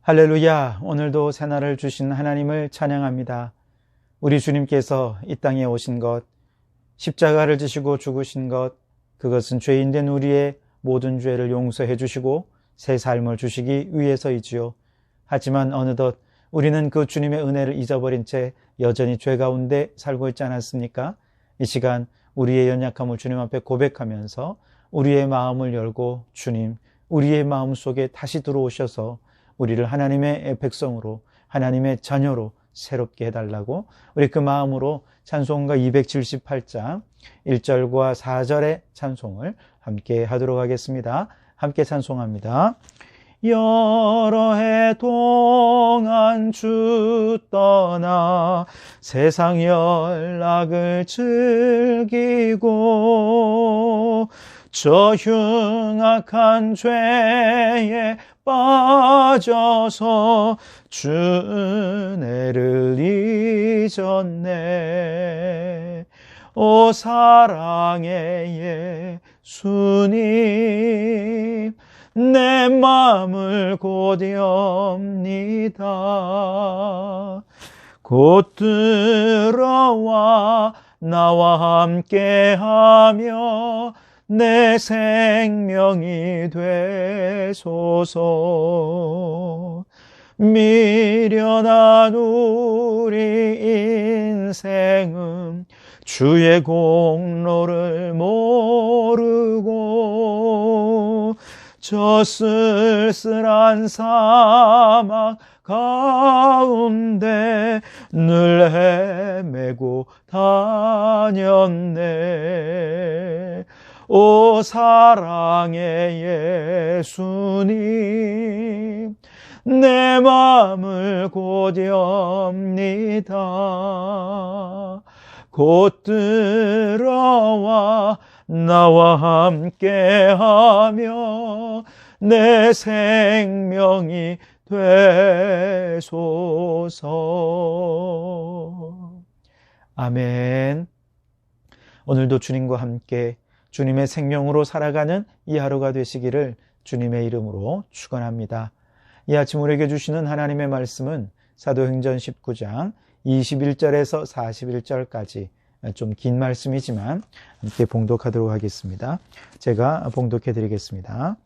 할렐루야. 오늘도 새날을 주신 하나님을 찬양합니다. 우리 주님께서 이 땅에 오신 것, 십자가를 지시고 죽으신 것, 그것은 죄인된 우리의 모든 죄를 용서해 주시고 새 삶을 주시기 위해서이지요. 하지만 어느덧 우리는 그 주님의 은혜를 잊어버린 채 여전히 죄 가운데 살고 있지 않았습니까? 이 시간 우리의 연약함을 주님 앞에 고백하면서 우리의 마음을 열고 주님, 우리의 마음 속에 다시 들어오셔서 우리를 하나님의 백성으로, 하나님의 자녀로 새롭게 해달라고 우리 그 마음으로 찬송가 278장 1절과 4절의 찬송을 함께 하도록 하겠습니다. 함께 찬송합니다. 여러 해 동안 주 떠나 세상 연락을 즐기고 저 흉악한 죄에 빠져서 주 은혜를 잊었네. 오 사랑의 예수님, 내 마음을 곧 엽니다. 곧 들어와 나와 함께하며 내 생명이 되소서. 미련한 우리 인생은 주의 공로를 모르고 저 쓸쓸한 사막 가운데 늘 헤매고 다녔네. 오 사랑의 예수님, 내 마음을 곧 엽니다. 곧 들어와 나와 함께하며 내 생명이 되소서. 아멘. 오늘도 주님과 함께 주님의 생명으로 살아가는 이 하루가 되시기를 주님의 이름으로 축원합니다. 이 아침 우리에게 주시는 하나님의 말씀은 사도행전 19장 21절에서 41절까지 좀 긴 말씀이지만 함께 봉독하도록 하겠습니다. 제가 봉독해 드리겠습니다.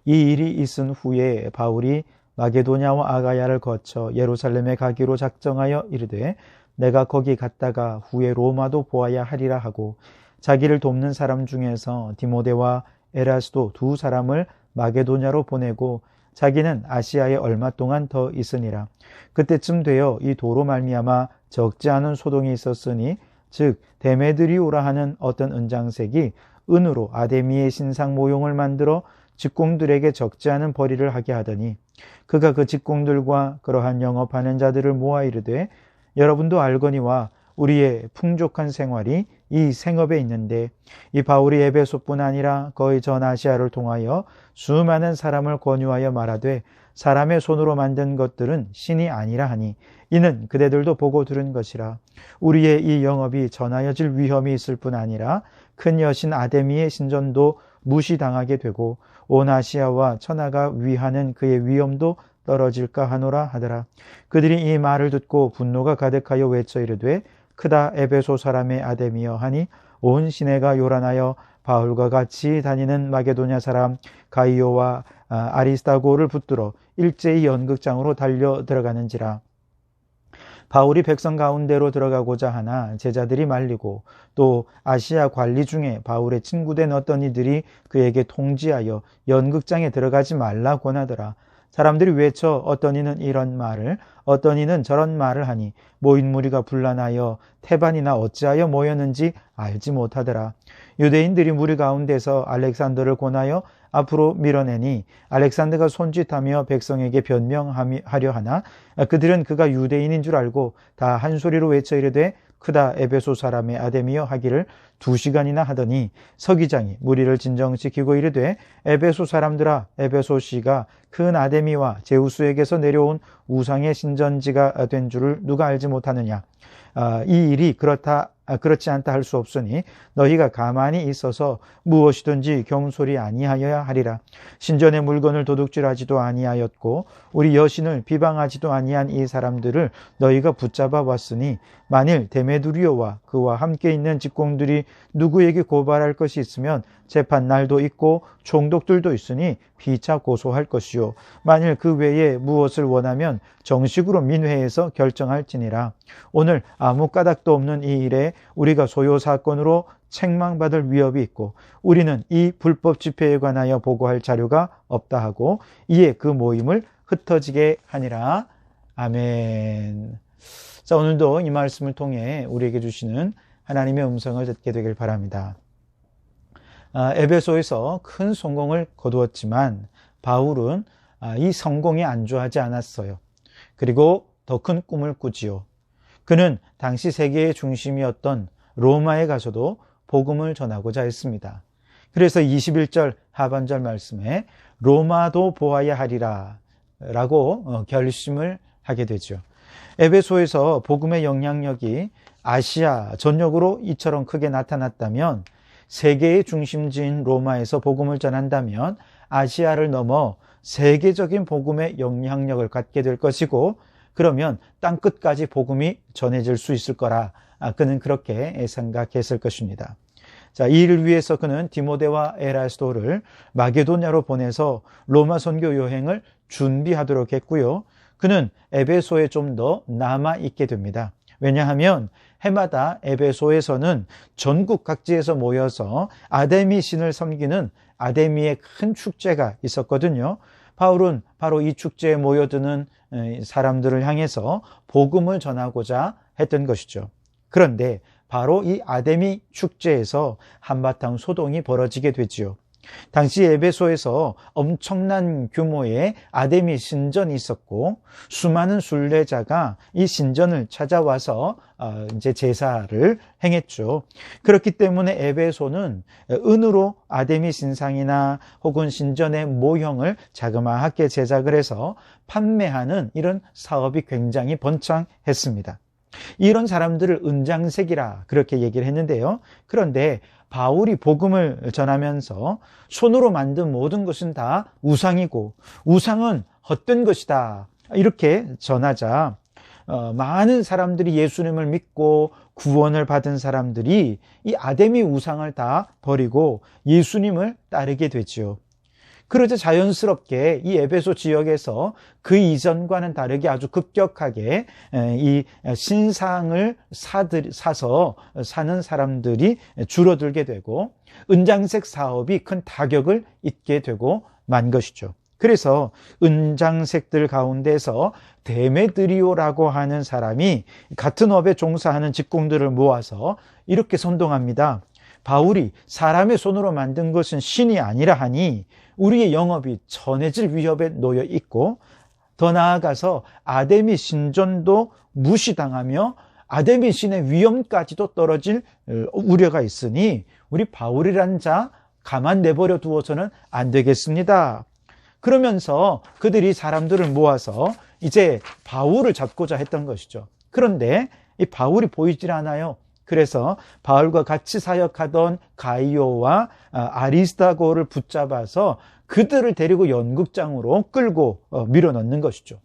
이 일이 있은 후에 바울이 마게도냐와 아가야를 거쳐 예루살렘에 가기로 작정하여 이르되 내가 거기 갔다가 후에 로마도 보아야 하리라 하고 자기를 돕는 사람 중에서 디모데와 에라스도 두 사람을 마게도냐로 보내고 자기는 아시아에 얼마 동안 더 있으니라. 그때쯤 되어 이 도로 말미암아 적지 않은 소동이 있었으니 즉 데메드리오라 하는 어떤 은장색이 은으로 아데미의 신상 모형을 만들어 직공들에게 적지 않은 벌이를 하게 하더니 그가 그 직공들과 그러한 영업하는 자들을 모아 이르되 여러분도 알거니와 우리의 풍족한 생활이 이 생업에 있는데 이 바울이 에베소뿐 아니라 거의 전 아시아를 통하여 수많은 사람을 권유하여 말하되 사람의 손으로 만든 것들은 신이 아니라 하니 이는 그대들도 보고 들은 것이라. 우리의 이 영업이 전하여질 위험이 있을 뿐 아니라 큰 여신 아데미의 신전도 무시당하게 되고 온 아시아와 천하가 위하는 그의 위엄도 떨어질까 하노라 하더라. 그들이 이 말을 듣고 분노가 가득하여 외쳐 이르되 크다 에베소 사람의 아데미여 하니 온 시내가 요란하여 바울과 같이 다니는 마게도냐 사람 가이오와 아리스타고를 붙들어 일제히 연극장으로 달려 들어가는지라. 바울이 백성 가운데로 들어가고자 하나 제자들이 말리고 또 아시아 관리 중에 바울의 친구된 어떤 이들이 그에게 통지하여 연극장에 들어가지 말라 권하더라. 사람들이 외쳐 어떤 이는 이런 말을 어떤 이는 저런 말을 하니 모인 무리가 분란하여 태반이나 어찌하여 모였는지 알지 못하더라. 유대인들이 무리 가운데서 알렉산더를 권하여 앞으로 밀어내니 알렉산더가 손짓하며 백성에게 변명하려 하나 그들은 그가 유대인인 줄 알고 다 한 소리로 외쳐 이르되 크다 에베소 사람의 아데미여 하기를 2시간이나 하더니 서기장이 무리를 진정시키고 이르되 에베소 사람들아 에베소시가 큰 아데미와 제우스에게서 내려온 우상의 신전지가 된 줄을 누가 알지 못하느냐. 이 일이 그렇다 그렇지 않다 할 수 없으니 너희가 가만히 있어서 무엇이든지 경솔히 아니하여야 하리라. 신전의 물건을 도둑질하지도 아니하였고 우리 여신을 비방하지도 아니한 이 사람들을 너희가 붙잡아 왔으니 만일 데메드리오와 그와 함께 있는 직공들이 누구에게 고발할 것이 있으면 재판 날도 있고 총독들도 있으니 피차 고소할 것이요 만일 그 외에 무엇을 원하면 정식으로 민회에서 결정할지니라. 오늘 아무 까닭도 없는 이 일에 우리가 소요 사건으로 책망받을 위협이 있고 우리는 이 불법 집회에 관하여 보고할 자료가 없다 하고 이에 그 모임을 흩어지게 하니라. 아멘. 자, 오늘도 이 말씀을 통해 우리에게 주시는 하나님의 음성을 듣게 되길 바랍니다. 에베소에서 큰 성공을 거두었지만 바울은 이 성공에 안주하지 않았어요. 그리고 더 큰 꿈을 꾸지요. 그는 당시 세계의 중심이었던 로마에 가서도 복음을 전하고자 했습니다. 그래서 21절 하반절 말씀에 로마도 보아야 하리라 라고 결심을 하게 되죠. 에베소에서 복음의 영향력이 아시아 전역으로 이처럼 크게 나타났다면 세계의 중심지인 로마에서 복음을 전한다면 아시아를 넘어 세계적인 복음의 영향력을 갖게 될 것이고 그러면 땅끝까지 복음이 전해질 수 있을 거라 그는 그렇게 생각했을 것입니다. 자, 이 일을 위해서 그는 디모데와 에라스도를 마게도냐로 보내서 로마 선교 여행을 준비하도록 했고요. 그는 에베소에 좀 더 남아있게 됩니다. 왜냐하면 해마다 에베소에서는 전국 각지에서 모여서 아데미 신을 섬기는 아데미의 큰 축제가 있었거든요. 바울은 바로 이 축제에 모여드는 사람들을 향해서 복음을 전하고자 했던 것이죠. 그런데 바로 이 아데미 축제에서 한바탕 소동이 벌어지게 되지요. 당시 에베소에서 엄청난 규모의 아데미 신전이 있었고 수많은 순례자가 이 신전을 찾아와서 이제 제사를 행했죠. 그렇기 때문에 에베소는 은으로 아데미 신상이나 혹은 신전의 모형을 자그마하게 제작을 해서 판매하는 이런 사업이 굉장히 번창했습니다. 이런 사람들을 은장색이라 그렇게 얘기를 했는데요. 그런데 바울이 복음을 전하면서 손으로 만든 모든 것은 다 우상이고 우상은 헛된 것이다 이렇게 전하자 많은 사람들이 예수님을 믿고 구원을 받은 사람들이 이 아데미 우상을 다 버리고 예수님을 따르게 되지요. 그러자 자연스럽게 이 에베소 지역에서 그 이전과는 다르게 아주 급격하게 이 신상을 사서 사는 사람들이 줄어들게 되고 은장색 사업이 큰 타격을 입게 되고 만 것이죠. 그래서 은장색들 가운데서 데메드리오라고 하는 사람이 같은 업에 종사하는 직공들을 모아서 이렇게 선동합니다. 바울이 사람의 손으로 만든 것은 신이 아니라 하니 우리의 영업이 전해질 위협에 놓여 있고 더 나아가서 아데미 신전도 무시당하며 아데미 신의 위엄까지도 떨어질 우려가 있으니 우리 바울이란 자 가만 내버려 두어서는 안 되겠습니다. 그러면서 그들이 사람들을 모아서 이제 바울을 잡고자 했던 것이죠. 그런데 이 바울이 보이질 않아요. 그래서 바울과 같이 사역하던 가이오와 아리스다고를 붙잡아서 그들을 데리고 연극장으로 끌고 밀어넣는 것이죠.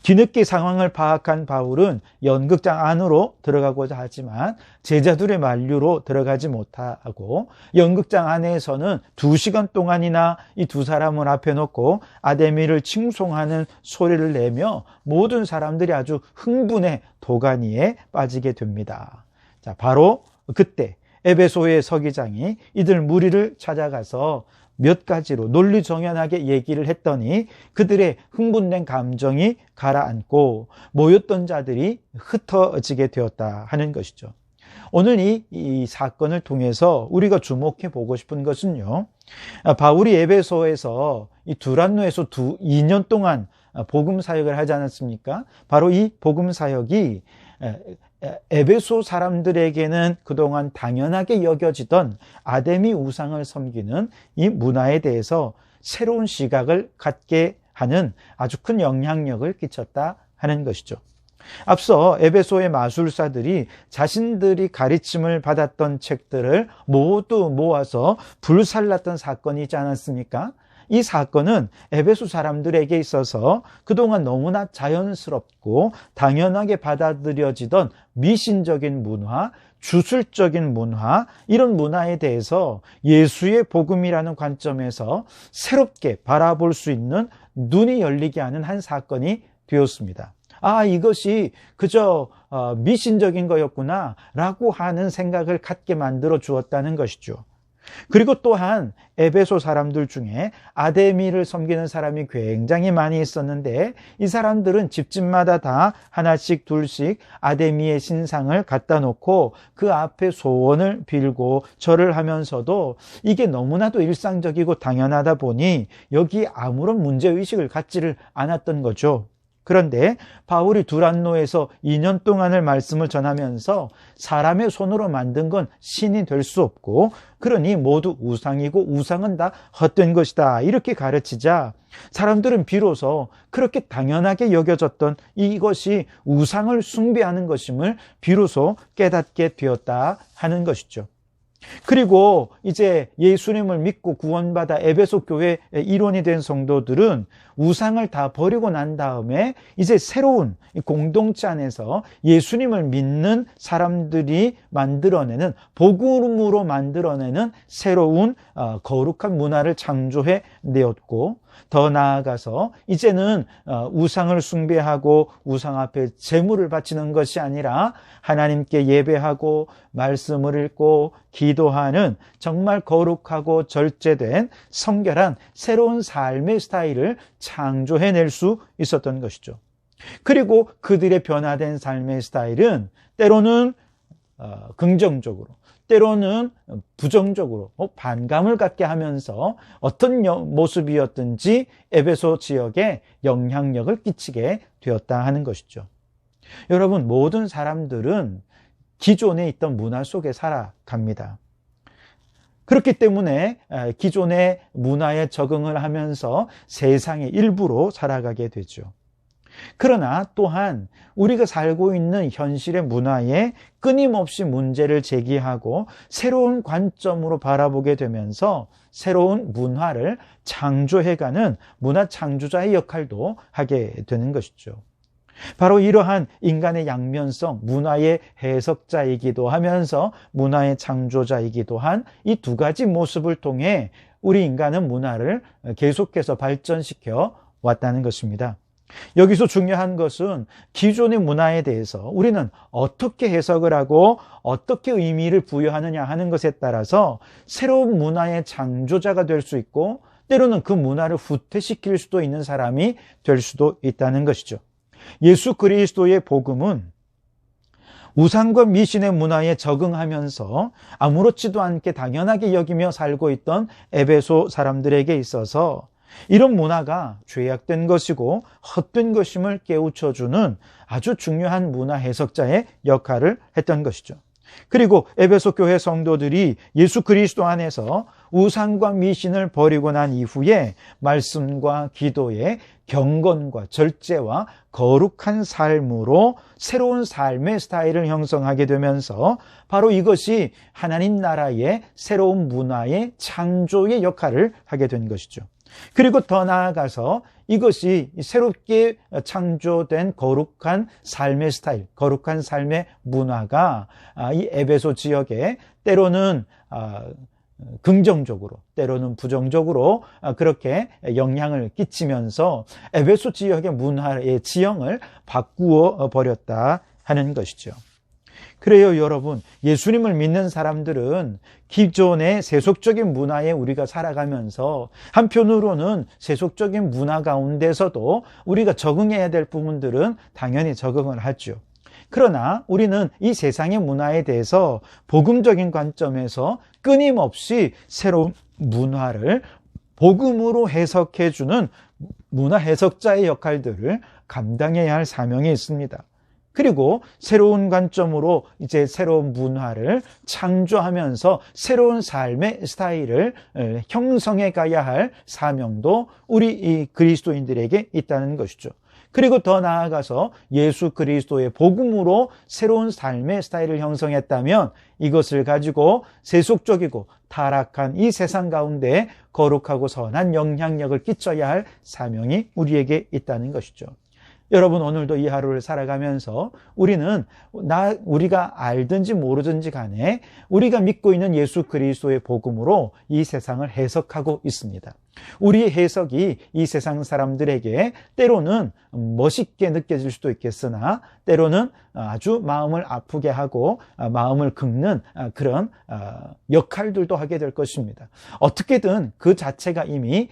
뒤늦게 상황을 파악한 바울은 연극장 안으로 들어가고자 하지만 제자들의 만류로 들어가지 못하고 연극장 안에서는 2시간 동안이나 이 두 사람을 앞에 놓고 아데미를 칭송하는 소리를 내며 모든 사람들이 아주 흥분의 도가니에 빠지게 됩니다. 자, 바로 그때 에베소의 서기장이 이들 무리를 찾아가서 몇 가지로 논리정연하게 얘기를 했더니 그들의 흥분된 감정이 가라앉고 모였던 자들이 흩어지게 되었다 하는 것이죠. 오늘 이 사건을 통해서 우리가 주목해 보고 싶은 것은요, 바울이 에베소에서 이 두란노에서 2년 동안 복음 사역을 하지 않았습니까? 바로 이 복음 사역이 에베소 사람들에게는 그동안 당연하게 여겨지던 아데미 우상을 섬기는 이 문화에 대해서 새로운 시각을 갖게 하는 아주 큰 영향력을 끼쳤다 하는 것이죠. 앞서 에베소의 마술사들이 자신들이 가르침을 받았던 책들을 모두 모아서 불살랐던 사건이 있지 않았습니까? 이 사건은 에베소 사람들에게 있어서 그동안 너무나 자연스럽고 당연하게 받아들여지던 미신적인 문화, 주술적인 문화, 이런 문화에 대해서 예수의 복음이라는 관점에서 새롭게 바라볼 수 있는 눈이 열리게 하는 한 사건이 되었습니다. 이것이 그저 미신적인 거였구나 라고 하는 생각을 갖게 만들어 주었다는 것이죠. 그리고 또한 에베소 사람들 중에 아데미를 섬기는 사람이 굉장히 많이 있었는데, 이 사람들은 집집마다 다 하나씩 둘씩 아데미의 신상을 갖다 놓고 그 앞에 소원을 빌고 절을 하면서도 이게 너무나도 일상적이고 당연하다 보니 여기에 아무런 문제의식을 갖지를 않았던 거죠. 그런데 바울이 두란노에서 2년 동안을 말씀을 전하면서 사람의 손으로 만든 건 신이 될 수 없고, 그러니 모두 우상이고 우상은 다 헛된 것이다, 이렇게 가르치자 사람들은 비로소 그렇게 당연하게 여겨졌던 이것이 우상을 숭배하는 것임을 비로소 깨닫게 되었다 하는 것이죠. 그리고 이제 예수님을 믿고 구원받아 에베소 교회 일원이 된 성도들은 우상을 다 버리고 난 다음에 이제 새로운 공동체 안에서 예수님을 믿는 사람들이 만들어내는, 복음으로 만들어내는 새로운 거룩한 문화를 창조해 내었고, 더 나아가서 이제는 우상을 숭배하고 우상 앞에 제물을 바치는 것이 아니라 하나님께 예배하고 말씀을 읽고 기도하는 정말 거룩하고 절제된 성결한 새로운 삶의 스타일을 창조해낼 수 있었던 것이죠. 그리고 그들의 변화된 삶의 스타일은 때로는 긍정적으로, 때로는 부정적으로 반감을 갖게 하면서 어떤 모습이었든지 에베소 지역에 영향력을 끼치게 되었다 하는 것이죠. 여러분, 모든 사람들은 기존에 있던 문화 속에 살아갑니다. 그렇기 때문에 기존의 문화에 적응을 하면서 세상의 일부로 살아가게 되죠. 그러나 또한 우리가 살고 있는 현실의 문화에 끊임없이 문제를 제기하고 새로운 관점으로 바라보게 되면서 새로운 문화를 창조해가는 문화 창조자의 역할도 하게 되는 것이죠. 바로 이러한 인간의 양면성, 문화의 해석자이기도 하면서 문화의 창조자이기도 한 이 두 가지 모습을 통해 우리 인간은 문화를 계속해서 발전시켜 왔다는 것입니다. 여기서 중요한 것은 기존의 문화에 대해서 우리는 어떻게 해석을 하고 어떻게 의미를 부여하느냐 하는 것에 따라서 새로운 문화의 창조자가 될 수 있고, 때로는 그 문화를 후퇴시킬 수도 있는 사람이 될 수도 있다는 것이죠. 예수 그리스도의 복음은 우상과 미신의 문화에 적응하면서 아무렇지도 않게 당연하게 여기며 살고 있던 에베소 사람들에게 있어서 이런 문화가 죄악된 것이고 헛된 것임을 깨우쳐주는 아주 중요한 문화 해석자의 역할을 했던 것이죠. 그리고 에베소 교회 성도들이 예수 그리스도 안에서 우상과 미신을 버리고 난 이후에 말씀과 기도의 경건과 절제와 거룩한 삶으로 새로운 삶의 스타일을 형성하게 되면서 바로 이것이 하나님 나라의 새로운 문화의 창조의 역할을 하게 된 것이죠. 그리고 더 나아가서 이것이 새롭게 창조된 거룩한 삶의 스타일, 거룩한 삶의 문화가 이 에베소 지역에 때로는 긍정적으로, 때로는 부정적으로 그렇게 영향을 끼치면서 에베소 지역의 문화의 지형을 바꾸어 버렸다 하는 것이죠. 그래요, 여러분, 예수님을 믿는 사람들은 기존의 세속적인 문화에 우리가 살아가면서 한편으로는 세속적인 문화 가운데서도 우리가 적응해야 될 부분들은 당연히 적응을 하죠. 그러나 우리는 이 세상의 문화에 대해서 복음적인 관점에서 끊임없이 새로운 문화를 복음으로 해석해주는 문화 해석자의 역할들을 감당해야 할 사명이 있습니다. 그리고 새로운 관점으로 이제 새로운 문화를 창조하면서 새로운 삶의 스타일을 형성해 가야 할 사명도 우리 이 그리스도인들에게 있다는 것이죠. 그리고 더 나아가서 예수 그리스도의 복음으로 새로운 삶의 스타일을 형성했다면 이것을 가지고 세속적이고 타락한 이 세상 가운데 거룩하고 선한 영향력을 끼쳐야 할 사명이 우리에게 있다는 것이죠. 여러분, 오늘도 이 하루를 살아가면서 우리가 알든지 모르든지 간에 우리가 믿고 있는 예수 그리스도의 복음으로 이 세상을 해석하고 있습니다. 우리의 해석이 이 세상 사람들에게 때로는 멋있게 느껴질 수도 있겠으나 때로는 아주 마음을 아프게 하고 마음을 긁는 그런 역할들도 하게 될 것입니다. 어떻게든 그 자체가 이미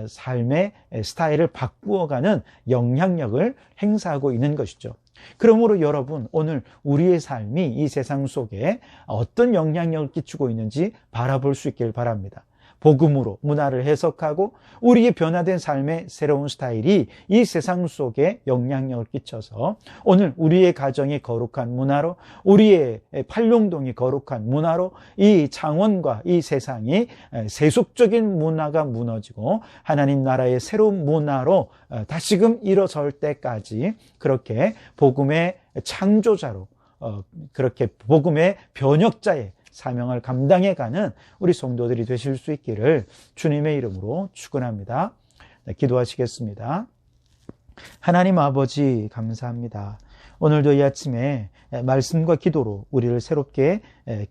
삶의 스타일을 바꾸어가는 영향력을 행사하고 있는 것이죠. 그러므로 여러분, 오늘 우리의 삶이 이 세상 속에 어떤 영향력을 끼치고 있는지 바라볼 수 있길 바랍니다. 복음으로 문화를 해석하고 우리의 변화된 삶의 새로운 스타일이 이 세상 속에 영향력을 끼쳐서 오늘 우리의 가정이 거룩한 문화로, 우리의 팔룡동이 거룩한 문화로, 이 창원과 이 세상이 세속적인 문화가 무너지고 하나님 나라의 새로운 문화로 다시금 일어설 때까지 그렇게 복음의 창조자로, 그렇게 복음의 번역자의 사명을 감당해가는 우리 성도들이 되실 수 있기를 주님의 이름으로 축원합니다. 네, 기도하시겠습니다. 하나님 아버지, 감사합니다. 오늘도 이 아침에 말씀과 기도로 우리를 새롭게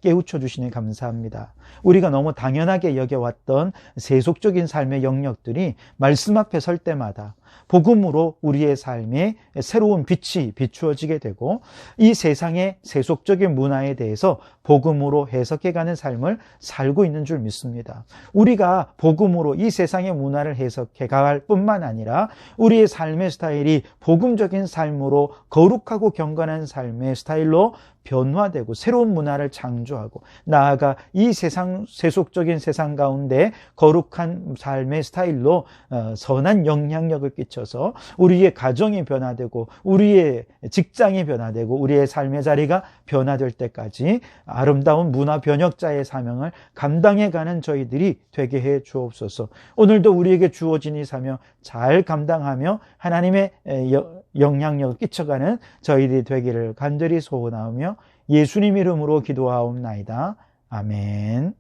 깨우쳐 주시니 감사합니다. 우리가 너무 당연하게 여겨왔던 세속적인 삶의 영역들이 말씀 앞에 설 때마다 복음으로 우리의 삶에 새로운 빛이 비추어지게 되고 이 세상의 세속적인 문화에 대해서 복음으로 해석해가는 삶을 살고 있는 줄 믿습니다. 우리가 복음으로 이 세상의 문화를 해석해갈 뿐만 아니라 우리의 삶의 스타일이 복음적인 삶으로 거룩하고 경건한 삶의 스타일로 변화되고 새로운 문화를 창조하고 나아가 이 세속적인 세상 가운데 거룩한 삶의 스타일로 선한 영향력을 끼쳐서 우리의 가정이 변화되고 우리의 직장이 변화되고 우리의 삶의 자리가 변화될 때까지 아름다운 문화 변혁자의 사명을 감당해가는 저희들이 되게 해 주옵소서. 오늘도 우리에게 주어진 이 사명 잘 감당하며 하나님의 영향력을 끼쳐가는 저희들이 되기를 간절히 소원하며 예수님 이름으로 기도하옵나이다. 아멘.